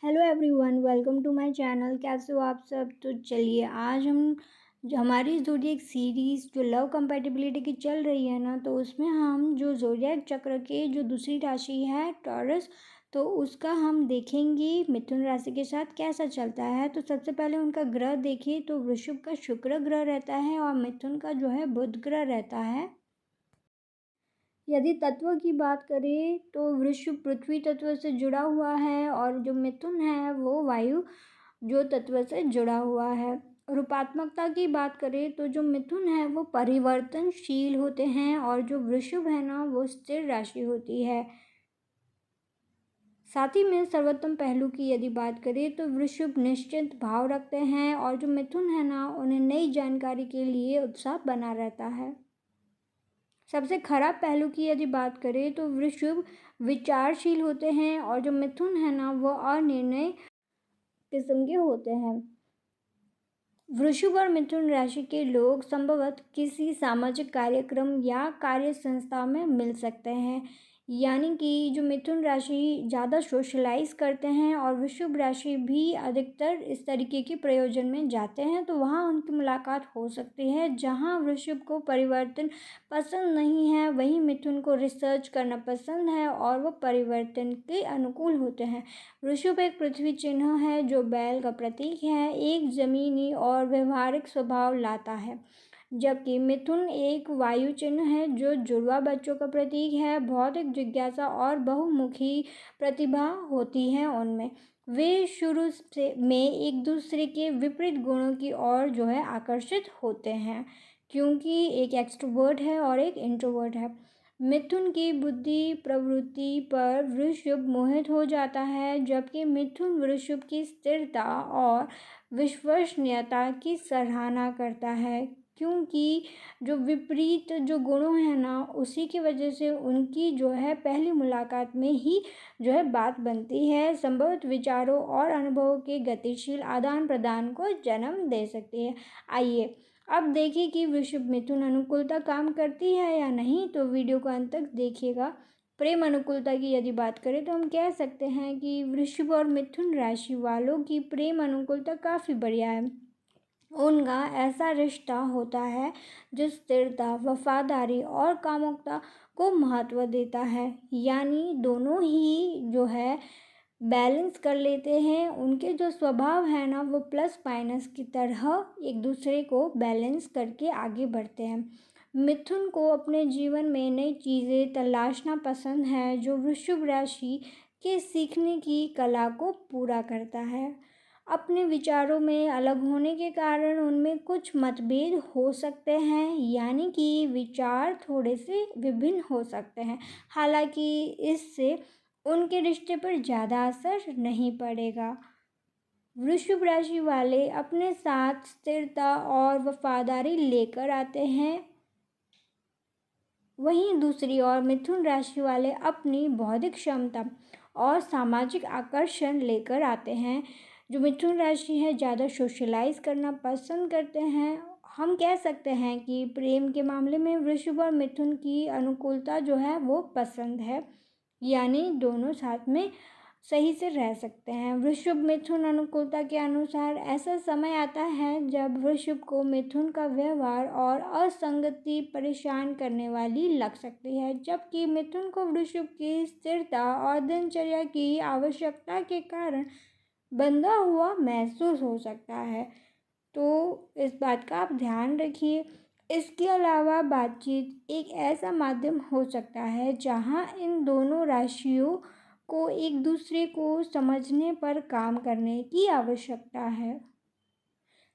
Hello everyone, welcome to my channel. कैसे हो आप सब? तो चलिए आज हम जो हमारी ज़ोडिएक सीरीज़ जो लव कंपैटिबिलिटी की चल रही है ना, तो उसमें हम जो ज़ोडिएक चक्र के जो दूसरी राशि है टॉरस, तो उसका हम देखेंगे मिथुन राशि के साथ कैसा चलता है। तो सबसे पहले उनका ग्रह देखिए, तो वृषभ का शुक्र ग्रह रहता है और मिथुन का जो है बुध ग्रह रहता है। यदि तत्व की बात करें तो वृषभ पृथ्वी तत्व से जुड़ा हुआ है और जो मिथुन है वो वायु जो तत्व से जुड़ा हुआ है। रूपात्मकता की बात करें तो जो मिथुन है वो परिवर्तनशील होते हैं और जो वृषभ है ना वो स्थिर राशि होती है। साथ ही में सर्वोत्तम पहलू की यदि बात करें तो वृषभ निश्चित भाव रखते हैं और जो मिथुन है ना उन्हें नई जानकारी के लिए उत्साह बना रहता है। सबसे खराब पहलू की यदि बात करें तो वृषभ विचारशील होते हैं और जो मिथुन है ना वो अनिर्णय किस्म के होते हैं। वृषभ और मिथुन राशि के लोग संभवतः किसी सामाजिक कार्यक्रम या कार्य संस्था में मिल सकते हैं, यानी कि जो मिथुन राशि ज़्यादा सोशलाइज करते हैं और वृषभ राशि भी अधिकतर इस तरीके के प्रयोजन में जाते हैं, तो वहाँ उनकी मुलाकात हो सकती है। जहाँ वृषभ को परिवर्तन पसंद नहीं है वहीं मिथुन को रिसर्च करना पसंद है और वो परिवर्तन के अनुकूल होते हैं। वृषभ एक पृथ्वी चिन्ह है जो बैल का प्रतीक है, एक जमीनी और व्यवहारिक स्वभाव लाता है, जबकि मिथुन एक वायु चिन्ह है जो जुड़वा बच्चों का प्रतीक है। भौतिक जिज्ञासा और बहुमुखी प्रतिभा होती है उनमें। वे शुरू से में एक दूसरे के विपरीत गुणों की ओर जो है आकर्षित होते हैं, क्योंकि एक एक्सट्रोवर्ट है और एक इंट्रोवर्ट है। मिथुन की बुद्धि प्रवृत्ति पर वृषभ मोहित हो जाता है, जबकि मिथुन वृषभ की स्थिरता और विश्वसनीयता की सराहना करता है, क्योंकि जो विपरीत जो गुणों हैं ना उसी की वजह से उनकी जो है पहली मुलाकात में ही जो है बात बनती है। संभवत विचारों और अनुभवों के गतिशील आदान प्रदान को जन्म दे सकती है। आइए अब देखिए कि वृषभ मिथुन अनुकूलता काम करती है या नहीं, तो वीडियो को अंत तक देखिएगा। प्रेम अनुकूलता की यदि बात करें तो हम कह सकते हैं कि वृषभ और मिथुन राशि वालों की प्रेम अनुकूलता काफ़ी बढ़िया है। उनका ऐसा रिश्ता होता है जो स्थिरता, वफादारी और कामुकता को महत्व देता है, यानी दोनों ही जो है बैलेंस कर लेते हैं। उनके जो स्वभाव है ना वो प्लस माइनस की तरह एक दूसरे को बैलेंस करके आगे बढ़ते हैं। मिथुन को अपने जीवन में नई चीज़ें तलाशना पसंद है, जो वृषभ राशि के सीखने की कला को पूरा करता है। अपने विचारों में अलग होने के कारण उनमें कुछ मतभेद हो सकते हैं, यानी कि विचार थोड़े से विभिन्न हो सकते हैं। हालांकि इससे उनके रिश्ते पर ज़्यादा असर नहीं पड़ेगा। वृषभ राशि वाले अपने साथ स्थिरता और वफादारी लेकर आते हैं, वहीं दूसरी ओर मिथुन राशि वाले अपनी बौद्धिक क्षमता और सामाजिक आकर्षण लेकर आते हैं। जो मिथुन राशि है ज़्यादा सोशलाइज करना पसंद करते हैं। हम कह सकते हैं कि प्रेम के मामले में वृषभ और मिथुन की अनुकूलता जो है वो पसंद है, यानी दोनों साथ में सही से रह सकते हैं। वृषभ मिथुन अनुकूलता के अनुसार ऐसा समय आता है जब वृषभ को मिथुन का व्यवहार और असंगति परेशान करने वाली लग सकती है, जबकि मिथुन को वृषभ की स्थिरता और दिनचर्या की आवश्यकता के कारण बंधा हुआ महसूस हो सकता है। तो इस बात का आप ध्यान रखिए। इसके अलावा बातचीत एक ऐसा माध्यम हो सकता है जहां इन दोनों राशियों को एक दूसरे को समझने पर काम करने की आवश्यकता है।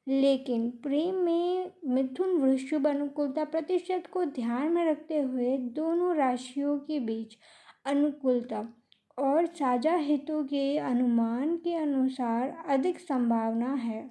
लेकिन प्रेम में मिथुन वृषभ अनुकूलता प्रतिशत को ध्यान में रखते हुए दोनों राशियों के बीच अनुकूलता और साझा हितों के अनुमान के अनुसार अधिक संभावना है।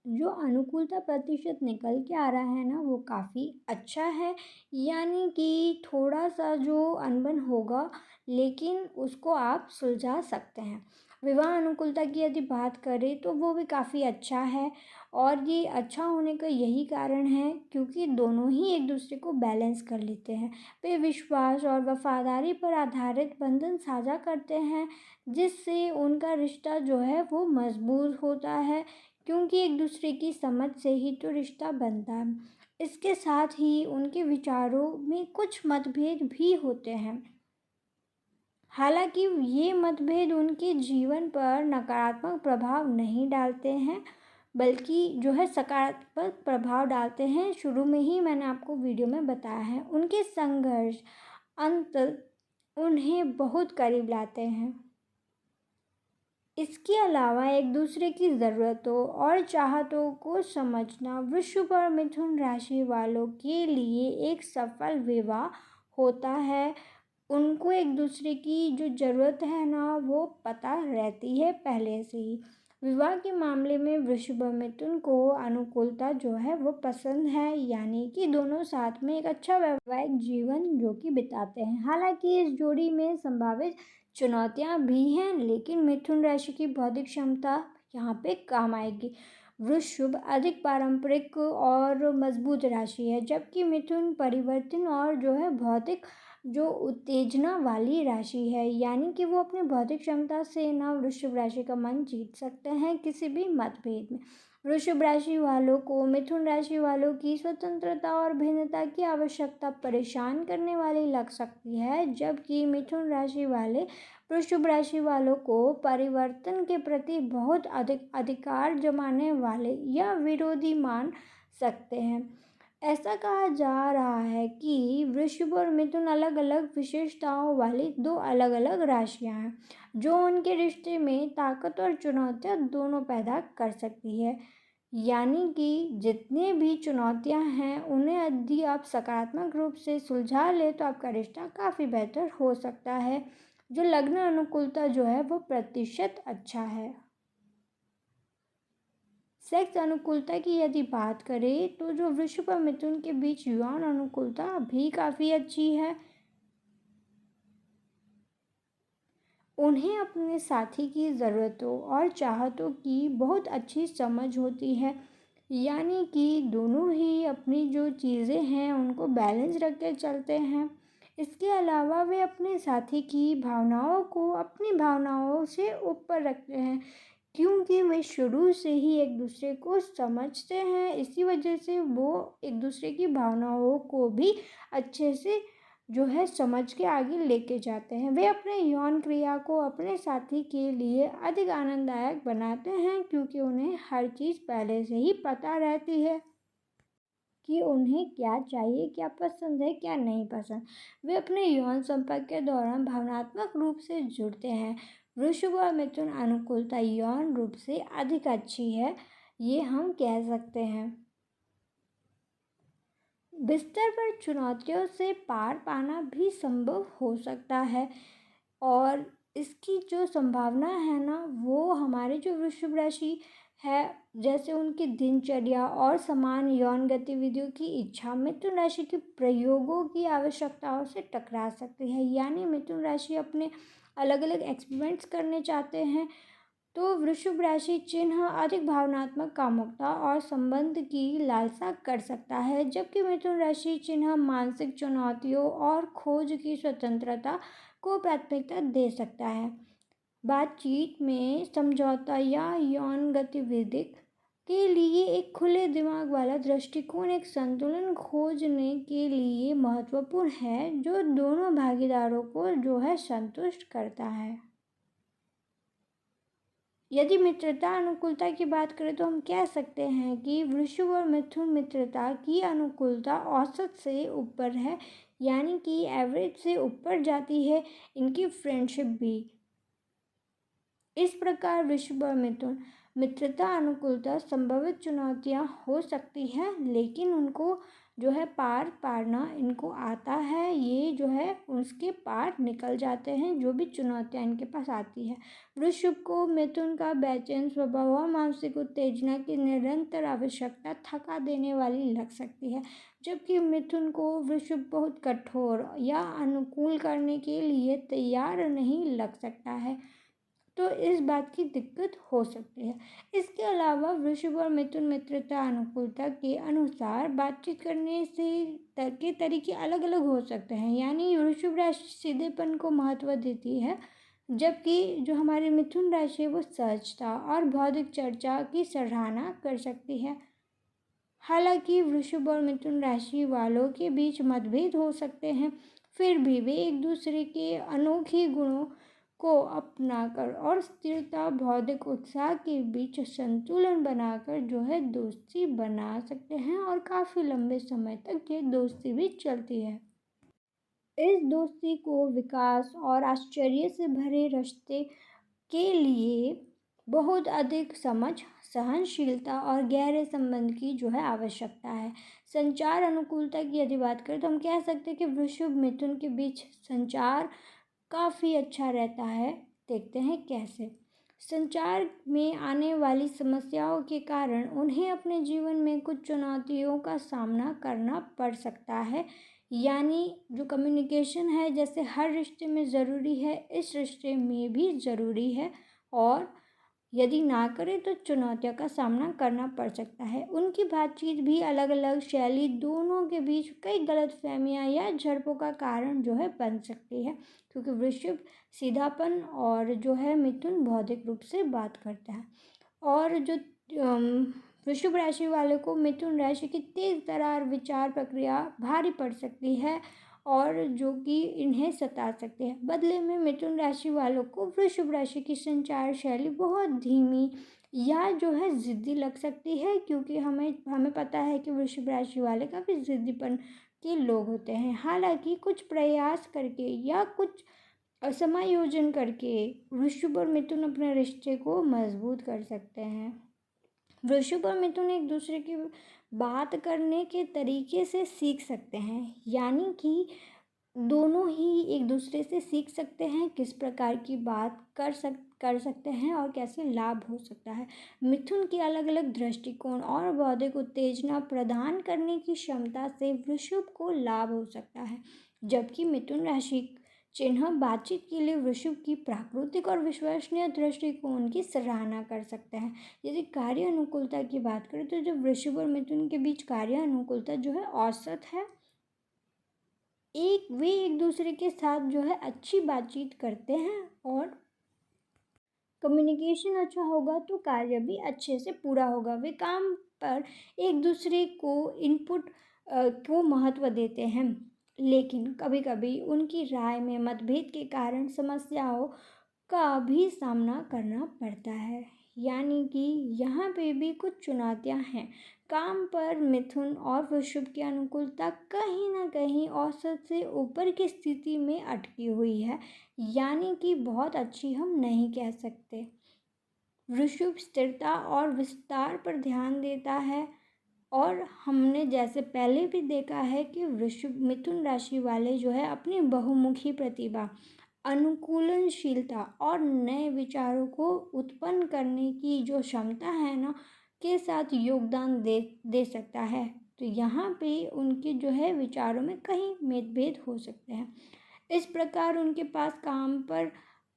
जो अनुकूलता प्रतिशत निकल के आ रहा है ना वो काफ़ी अच्छा है, यानी कि थोड़ा सा जो अनबन होगा लेकिन उसको आप सुलझा सकते हैं। विवाह अनुकूलता की यदि बात करें तो वो भी काफ़ी अच्छा है, और ये अच्छा होने का यही कारण है क्योंकि दोनों ही एक दूसरे को बैलेंस कर लेते हैं। वे विश्वास और वफादारी पर आधारित बंधन साझा करते हैं, जिससे उनका रिश्ता जो है वो मजबूत होता है, क्योंकि एक दूसरे की समझ से ही तो रिश्ता बनता है। इसके साथ ही उनके विचारों में कुछ मतभेद भी होते हैं। हालांकि ये मतभेद उनके जीवन पर नकारात्मक प्रभाव नहीं डालते हैं, बल्कि जो है सकारात्मक प्रभाव डालते हैं। शुरू में ही मैंने आपको वीडियो में बताया है। उनके संघर्ष अंत उन्हें बहुत करीब लाते हैं। इसके अलावा एक दूसरे की ज़रूरतों और चाहतों को समझना वृश्चिक और मिथुन राशि वालों के लिए एक सफल विवाह होता है। उनको एक दूसरे की जो ज़रूरत है ना वो पता रहती है पहले से ही। विवाह के मामले में वृषभ और मिथुन को अनुकूलता जो है वो पसंद है, यानी कि दोनों साथ में एक अच्छा वैवाहिक जीवन जो कि बिताते हैं। हालांकि इस जोड़ी में संभावित चुनौतियां भी हैं, लेकिन मिथुन राशि की बौद्धिक क्षमता यहाँ पे काम आएगी। वृषभ अधिक पारंपरिक और मजबूत राशि है, जबकि मिथुन परिवर्तन और जो है भौतिक जो उत्तेजना वाली राशि है, यानी कि वो अपनी बौद्धिक क्षमता से ना वृषभ राशि का मन जीत सकते हैं किसी भी मतभेद में। वृषभ राशि वालों को मिथुन राशि वालों की स्वतंत्रता और भिन्नता की आवश्यकता परेशान करने वाली लग सकती है, जबकि मिथुन राशि वाले वृषभ राशि वालों को परिवर्तन के प्रति बहुत अधिक अधिकार जमाने वाले या विरोधी मान सकते हैं। ऐसा कहा जा रहा है कि वृषभ और मिथुन अलग अलग विशेषताओं वाली दो अलग अलग राशियां हैं, जो उनके रिश्ते में ताकत और चुनौतियां दोनों पैदा कर सकती है। यानी कि जितने भी चुनौतियां हैं उन्हें यदि आप सकारात्मक रूप से सुलझा ले तो आपका रिश्ता काफ़ी बेहतर हो सकता है। जो लग्न अनुकूलता जो है वो प्रतिशत अच्छा है। सेक्स अनुकूलता की यदि बात करें तो जो वृषभ और मिथुन के बीच यौन अनुकूलता भी काफ़ी अच्छी है। उन्हें अपने साथी की ज़रूरतों और चाहतों की बहुत अच्छी समझ होती है, यानी कि दोनों ही अपनी जो चीज़ें हैं उनको बैलेंस रख के चलते हैं। इसके अलावा वे अपने साथी की भावनाओं को अपनी भावनाओं से ऊपर रखते हैं, क्योंकि वे शुरू से ही एक दूसरे को समझते हैं। इसी वजह से वो एक दूसरे की भावनाओं को भी अच्छे से जो है समझ के आगे लेके जाते हैं। वे अपने यौन क्रिया को अपने साथी के लिए अधिक आनंददायक बनाते हैं, क्योंकि उन्हें हर चीज़ पहले से ही पता रहती है कि उन्हें क्या चाहिए, क्या पसंद है, क्या नहीं पसंद। वे अपने यौन संपर्क के दौरान भावनात्मक रूप से जुड़ते हैं। वृषभ और मिथुन अनुकूलता यौन रूप से अधिक अच्छी है, ये हम कह सकते हैं। बिस्तर पर चुनौतियों से पार पाना भी संभव हो सकता है, और इसकी जो संभावना है ना वो हमारे जो वृषभ राशि है, जैसे उनकी दिनचर्या और समान यौन गतिविधियों की इच्छा मिथुन राशि के प्रयोगों की आवश्यकताओं से टकरा सकती है। यानी मिथुन राशि अपने अलग अलग एक्सपेरिमेंट्स करने चाहते हैं, तो वृषभ राशि चिन्ह अधिक भावनात्मक कामुकता और संबंध की लालसा कर सकता है, जबकि मिथुन राशि चिन्ह मानसिक चुनौतियों और खोज की स्वतंत्रता को प्राथमिकता दे सकता है। बातचीत में समझौता या यौन गतिविधि के लिए एक खुले दिमाग वाला दृष्टिकोण एक संतुलन खोजने के लिए महत्वपूर्ण है, जो दोनों भागीदारों को जो है संतुष्ट करता है। यदि मित्रता अनुकूलता की बात करें तो हम कह सकते हैं कि वृषभ और मिथुन मित्रता की अनुकूलता औसत से ऊपर है, यानी कि एवरेज से ऊपर जाती है इनकी फ्रेंडशिप भी। इस प्रकार वृषभ और मिथुन मित्रता अनुकूलता संभावित चुनौतियां हो सकती है, लेकिन उनको जो है पार पारना इनको आता है। ये जो है उसके पार निकल जाते हैं जो भी चुनौतियां इनके पास आती है। वृषभ को मिथुन का बेचैन स्वभाव और मानसिक उत्तेजना की निरंतर आवश्यकता थका देने वाली लग सकती है, जबकि मिथुन को वृषभ बहुत कठोर या अनुकूल करने के लिए तैयार नहीं लग सकता है। तो इस बात की दिक्कत हो सकती है। इसके अलावा वृषभ और मिथुन मित्रता अनुकूलता के अनुसार बातचीत करने से के तरीके अलग अलग हो सकते हैं। यानी वृषभ राशि सीधेपन को महत्व देती है, जबकि जो हमारी मिथुन राशि है वो सहजता और बौद्धिक चर्चा की सराहना कर सकती है। हालांकि वृषभ और मिथुन राशि वालों के बीच मतभेद हो सकते हैं, फिर भी वे एक दूसरे के अनोखे गुणों को अपनाकर और स्थिरता बौद्धिक उत्साह के बीच संतुलन बनाकर जो है दोस्ती बना सकते हैं और काफ़ी लंबे समय तक ये दोस्ती भी चलती है। इस दोस्ती को विकास और आश्चर्य से भरे रिश्ते के लिए बहुत अधिक समझ, सहनशीलता और गहरे संबंध की जो है आवश्यकता है। संचार अनुकूलता की यदि बात करें तो हम कह सकते हैं कि वृषभ मिथुन के बीच संचार काफ़ी अच्छा रहता है। देखते हैं कैसे। संचार में आने वाली समस्याओं के कारण उन्हें अपने जीवन में कुछ चुनौतियों का सामना करना पड़ सकता है। यानी जो कम्युनिकेशन है जैसे हर रिश्ते में ज़रूरी है, इस रिश्ते में भी ज़रूरी है, और यदि ना करें तो चुनौतियों का सामना करना पड़ सकता है। उनकी बातचीत भी अलग अलग शैली दोनों के बीच कई गलतफहमियां या झड़पों का कारण जो है बन सकती है, क्योंकि वृषभ सीधापन और जो है मिथुन बौद्धिक रूप से बात करता है। और जो वृषभ राशि वाले को मिथुन राशि की तेज तर्रार विचार प्रक्रिया भारी पड़ सकती है और जो कि इन्हें सता सकते हैं। बदले में मिथुन राशि वालों को वृषभ राशि की संचार शैली बहुत धीमी या जो है ज़िद्दी लग सकती है, क्योंकि हमें हमें पता है कि वृषभ राशि वाले काफ़ी ज़िद्दीपन के लोग होते हैं। हालांकि कुछ प्रयास करके या कुछ समायोजन करके वृषभ और मिथुन अपने रिश्ते को मजबूत कर सकते हैं। वृषभ और मिथुन एक दूसरे की बात करने के तरीके से सीख सकते हैं। यानी कि दोनों ही एक दूसरे से सीख सकते हैं किस प्रकार की बात कर सकते हैं और कैसे लाभ हो सकता है। मिथुन की अलग अलग दृष्टिकोण और बौद्धिक उत्तेजना प्रदान करने की क्षमता से वृषभ को लाभ हो सकता है, जबकि मिथुन राशि चिन्ह बातचीत के लिए वृषभ की प्राकृतिक और विश्वसनीय दृष्टिकोण की सराहना कर सकते हैं। यदि कार्य अनुकूलता की बात करें तो जो वृषभ और मिथुन के बीच कार्य अनुकूलता जो है औसत है। वे एक दूसरे के साथ जो है अच्छी बातचीत करते हैं, और कम्युनिकेशन अच्छा होगा तो कार्य भी अच्छे से पूरा होगा। वे काम पर एक दूसरे को इनपुट को महत्व देते हैं, लेकिन कभी कभी उनकी राय में मतभेद के कारण समस्याओं का भी सामना करना पड़ता है। यानी कि यहाँ पे भी कुछ चुनौतियाँ हैं। काम पर मिथुन और वृषभ की अनुकूलता कहीं ना कहीं औसत से ऊपर की स्थिति में अटकी हुई है, यानी कि बहुत अच्छी हम नहीं कह सकते। वृषभ स्थिरता और विस्तार पर ध्यान देता है, और हमने जैसे पहले भी देखा है कि वृषभ मिथुन राशि वाले जो है अपनी बहुमुखी प्रतिभा, अनुकूलनशीलता और नए विचारों को उत्पन्न करने की जो क्षमता है ना, के साथ योगदान दे सकता है। तो यहाँ पे उनके जो है विचारों में कहीं मतभेद हो सकते हैं। इस प्रकार उनके पास काम पर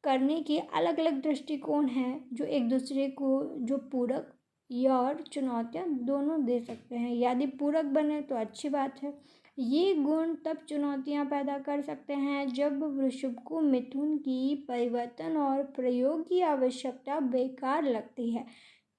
करने के अलग अलग दृष्टिकोण हैं, जो एक दूसरे को जो पूरक या और चुनौतियाँ दोनों दे सकते हैं। यदि पूरक बने तो अच्छी बात है। ये गुण तब चुनौतियाँ पैदा कर सकते हैं जब वृषभ को मिथुन की परिवर्तन और प्रयोग की आवश्यकता बेकार लगती है,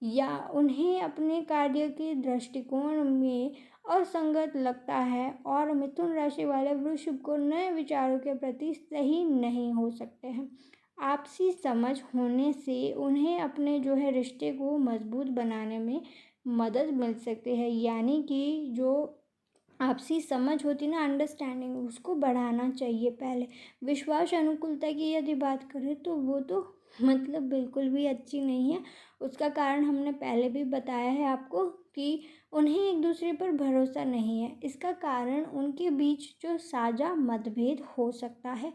या उन्हें अपने कार्य के दृष्टिकोण में असंगत लगता है, और मिथुन राशि वाले वृषभ को नए विचारों के प्रति सही नहीं हो सकते हैं। आपसी समझ होने से उन्हें अपने जो है रिश्ते को मजबूत बनाने में मदद मिल सकती है। यानी कि जो आपसी समझ होती ना, अंडरस्टैंडिंग, उसको बढ़ाना चाहिए पहले। विश्वास अनुकूलता की यदि बात करें तो वो तो मतलब बिल्कुल भी अच्छी नहीं है। उसका कारण हमने पहले भी बताया है आपको कि उन्हें एक दूसरे पर भरोसा नहीं है। इसका कारण उनके बीच जो साझा मतभेद हो सकता है।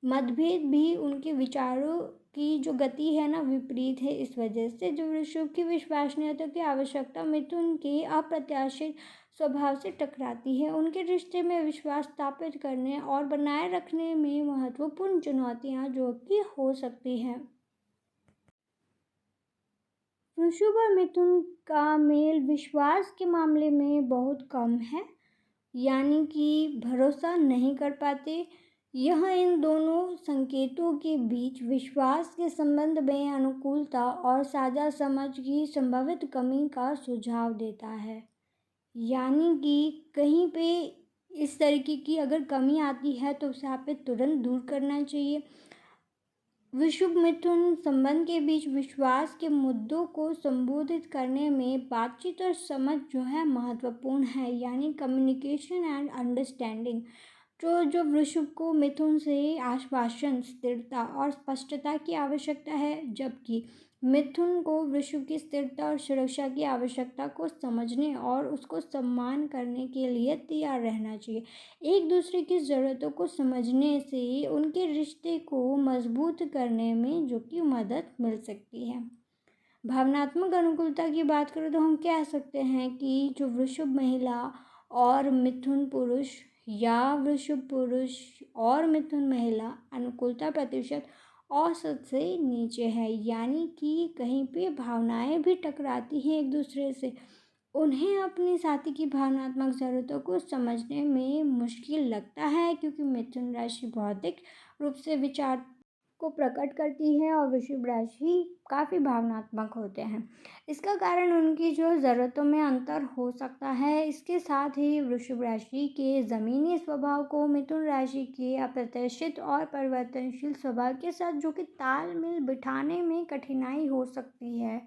मतभेद भी उनके विचारों की जो गति है ना विपरीत है। इस वजह से जो वृषभ की विश्वसनीयता की आवश्यकता मिथुन के अप्रत्याशित स्वभाव से टकराती है। उनके रिश्ते में विश्वास स्थापित करने और बनाए रखने में महत्वपूर्ण चुनौतियां जो कि हो सकती हैं। वृषभ और मिथुन का मेल विश्वास के मामले में बहुत कम है, यानी कि भरोसा नहीं कर पाते। यह इन दोनों संकेतों के बीच विश्वास के संबंध में अनुकूलता और साझा समझ की संभावित कमी का सुझाव देता है। यानी कि कहीं पे इस तरीके की अगर कमी आती है तो उसे आप पे तुरंत दूर करना चाहिए। विषुव मिथुन संबंध के बीच विश्वास के मुद्दों को संबोधित करने में बातचीत और समझ जो है महत्वपूर्ण है, यानी कम्युनिकेशन एंड अंडरस्टैंडिंग। जो वृषभ को मिथुन से आश्वासन, स्थिरता और स्पष्टता की आवश्यकता है, जबकि मिथुन को वृषभ की स्थिरता और सुरक्षा की आवश्यकता को समझने और उसको सम्मान करने के लिए तैयार रहना चाहिए। एक दूसरे की ज़रूरतों को समझने से उनके रिश्ते को मजबूत करने में जो कि मदद मिल सकती है। भावनात्मक अनुकूलता की बात करें तो हम कह सकते हैं कि जो वृषभ महिला और मिथुन पुरुष या वृषभ पुरुष और मिथुन महिला अनुकूलता प्रतिशत औसत से नीचे है, यानी कि कहीं पे भावनाएं भी टकराती हैं एक दूसरे से। उन्हें अपनी साथी की भावनात्मक ज़रूरतों को समझने में मुश्किल लगता है, क्योंकि मिथुन राशि बौद्धिक रूप से विचार को प्रकट करती है और वृषभ राशि काफ़ी भावनात्मक होते हैं। इसका कारण उनकी जो ज़रूरतों में अंतर हो सकता है। इसके साथ ही वृषभ राशि के ज़मीनी स्वभाव को मिथुन राशि के अप्रत्याशित और परिवर्तनशील स्वभाव के साथ जो कि तालमेल बिठाने में कठिनाई हो सकती है,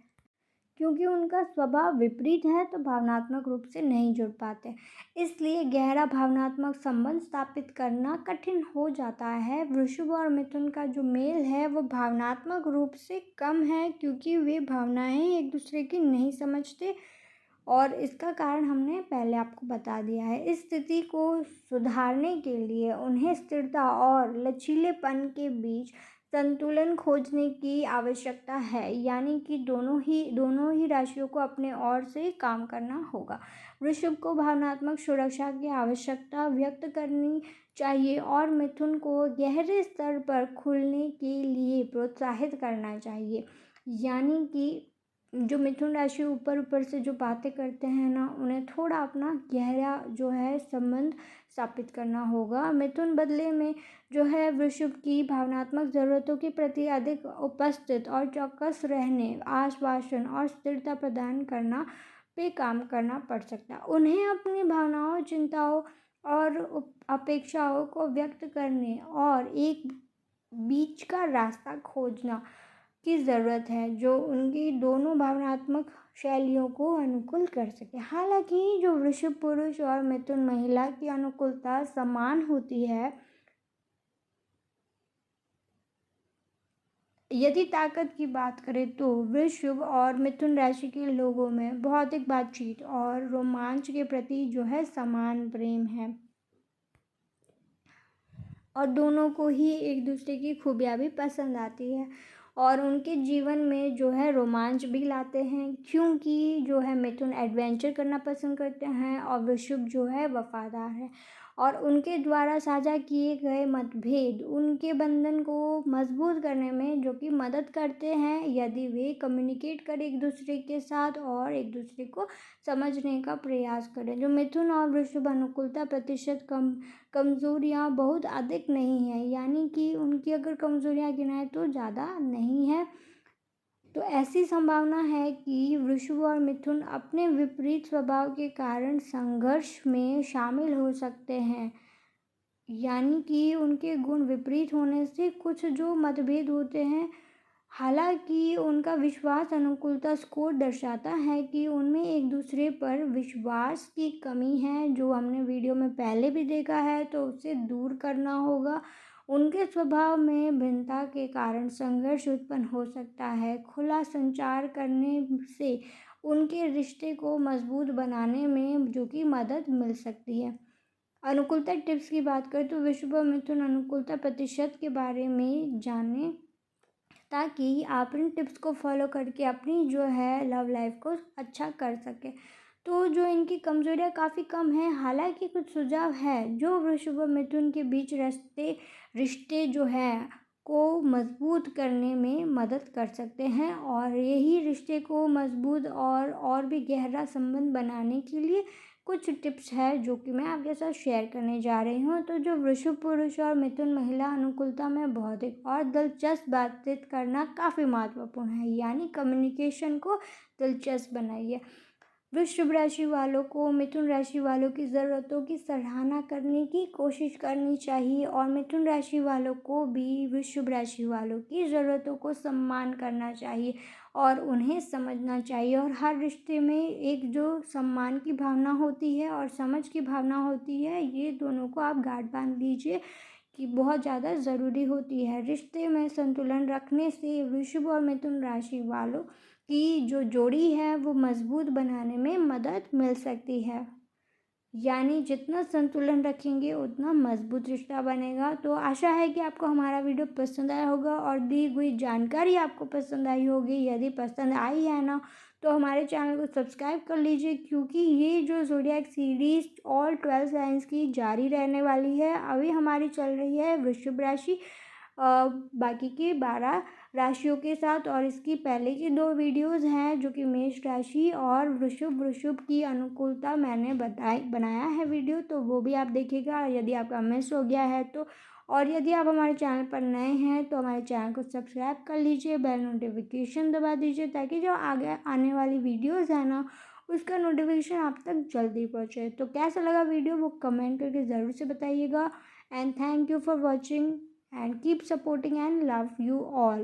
क्योंकि उनका स्वभाव विपरीत है तो भावनात्मक रूप से नहीं जुड़ पाते। इसलिए गहरा भावनात्मक संबंध स्थापित करना कठिन हो जाता है। वृषभ और मिथुन का जो मेल है वो भावनात्मक रूप से कम है, क्योंकि वे भावनाएं एक दूसरे की नहीं समझते, और इसका कारण हमने पहले आपको बता दिया है। इस स्थिति को सुधारने के लिए उन्हें स्थिरता और लचीलेपन के बीच संतुलन खोजने की आवश्यकता है, यानी कि दोनों ही राशियों को अपने ओर से काम करना होगा। वृषभ को भावनात्मक सुरक्षा की आवश्यकता व्यक्त करनी चाहिए और मिथुन को गहरे स्तर पर खुलने के लिए प्रोत्साहित करना चाहिए। यानी कि जो मिथुन राशि ऊपर ऊपर से जो बातें करते हैं ना, उन्हें थोड़ा अपना गहरा जो है संबंध स्थापित करना होगा। मिथुन बदले में जो है वृषभ की भावनात्मक ज़रूरतों के प्रति अधिक उपस्थित और चौकस रहने, आश्वासन और स्थिरता प्रदान करना पे काम करना पड़ सकता है। उन्हें अपनी भावनाओं, चिंताओं और अपेक्षाओं को व्यक्त करने और एक बीच का रास्ता खोजना की ज़रूरत है, जो उनकी दोनों भावनात्मक शैलियों को अनुकूल कर सके। हालांकि जो वृषभ पुरुष और मिथुन महिला की अनुकूलता समान होती है, यदि ताकत की बात करें तो वृषभ और मिथुन राशि के लोगों में भौतिक बातचीत और रोमांच के प्रति जो है समान प्रेम है, और दोनों को ही एक दूसरे की खूबियाँ भी पसंद आती है, और उनके जीवन में जो है रोमांच भी लाते हैं, क्योंकि जो है मिथुन एडवेंचर करना पसंद करते हैं और वृषभ जो है वफादार है, और उनके द्वारा साझा किए गए मतभेद उनके बंधन को मजबूत करने में जो कि मदद करते हैं, यदि वे कम्युनिकेट करें एक दूसरे के साथ और एक दूसरे को समझने का प्रयास करें। जो मिथुन और वृषभ अनुकूलता प्रतिशत कमज़ोरियाँ बहुत अधिक नहीं है, यानी कि उनकी अगर कमज़ोरियाँ गिनाएं तो ज़्यादा नहीं है। तो ऐसी संभावना है कि वृषभ और मिथुन अपने विपरीत स्वभाव के कारण संघर्ष में शामिल हो सकते हैं, यानी कि उनके गुण विपरीत होने से कुछ जो मतभेद होते हैं। हालांकि उनका विश्वास अनुकूलता स्कोर दर्शाता है कि उनमें एक दूसरे पर विश्वास की कमी है, जो हमने वीडियो में पहले भी देखा है, तो उसे दूर करना होगा। उनके स्वभाव में भिन्नता के कारण संघर्ष उत्पन्न हो सकता है। खुला संचार करने से उनके रिश्ते को मजबूत बनाने में जो कि मदद मिल सकती है। अनुकूलता टिप्स की बात करें तो वृषभ और मिथुन अनुकूलता प्रतिशत के बारे में जानें, ताकि आप इन टिप्स को फॉलो करके अपनी जो है लव लाइफ को अच्छा कर सकें। तो जो इनकी कमज़ोरियाँ काफ़ी कम हैं, हालांकि कुछ सुझाव है जो वृषभ और मिथुन के बीच रिश्ते जो है को मजबूत करने में मदद कर सकते हैं और यही रिश्ते को मजबूत और भी गहरा संबंध बनाने के लिए कुछ टिप्स है जो कि मैं आपके साथ शेयर करने जा रही हूँ। तो जो वृषभ पुरुष और मिथुन महिला अनुकूलता में भौतिक और दिलचस्प बातचीत करना काफ़ी महत्वपूर्ण है, यानी कम्युनिकेशन को दिलचस्प बनाइए। वृषभ राशि वालों को मिथुन राशि वालों की ज़रूरतों की सराहना करने की कोशिश करनी चाहिए और मिथुन राशि वालों को भी वृषभ राशि वालों की ज़रूरतों को सम्मान करना चाहिए और उन्हें समझना चाहिए। और हर रिश्ते में एक जो सम्मान की भावना होती है और समझ की भावना होती है, ये दोनों को आप गांठ बांध लीजिए कि बहुत ज़्यादा ज़रूरी होती है। रिश्ते में संतुलन रखने से वृषभ और मिथुन राशि वालों की जो जोड़ी है वो मजबूत बनाने में मदद मिल सकती है। यानी जितना संतुलन रखेंगे उतना मजबूत रिश्ता बनेगा। तो आशा है कि आपको हमारा वीडियो पसंद आया होगा और दी हुई जानकारी आपको पसंद आई होगी। यदि पसंद आई है ना तो हमारे चैनल को सब्सक्राइब कर लीजिए, क्योंकि ये जो ज़ोडिएक सीरीज़ ऑल 12 साइंस की जारी रहने वाली है। अभी हमारी चल रही है वृषभ राशि, बाकी की 12 राशियों के साथ, और इसकी पहले की 2 वीडियोस हैं जो कि मेष राशि और वृषभ की अनुकूलता मैंने बनाया है वीडियो, तो वो भी आप देखिएगा यदि आपका मिस हो गया है तो। और यदि आप हमारे चैनल पर नए हैं तो हमारे चैनल को सब्सक्राइब कर लीजिए, बेल नोटिफिकेशन दबा दीजिए ताकि जो आगे आने वाली वीडियोज़ है ना उसका नोटिफिकेशन आप तक जल्दी पहुँचे। तो कैसा लगा वीडियो वो कमेंट करके ज़रूर से बताइएगा। And thank you for watching and keep supporting and love you all.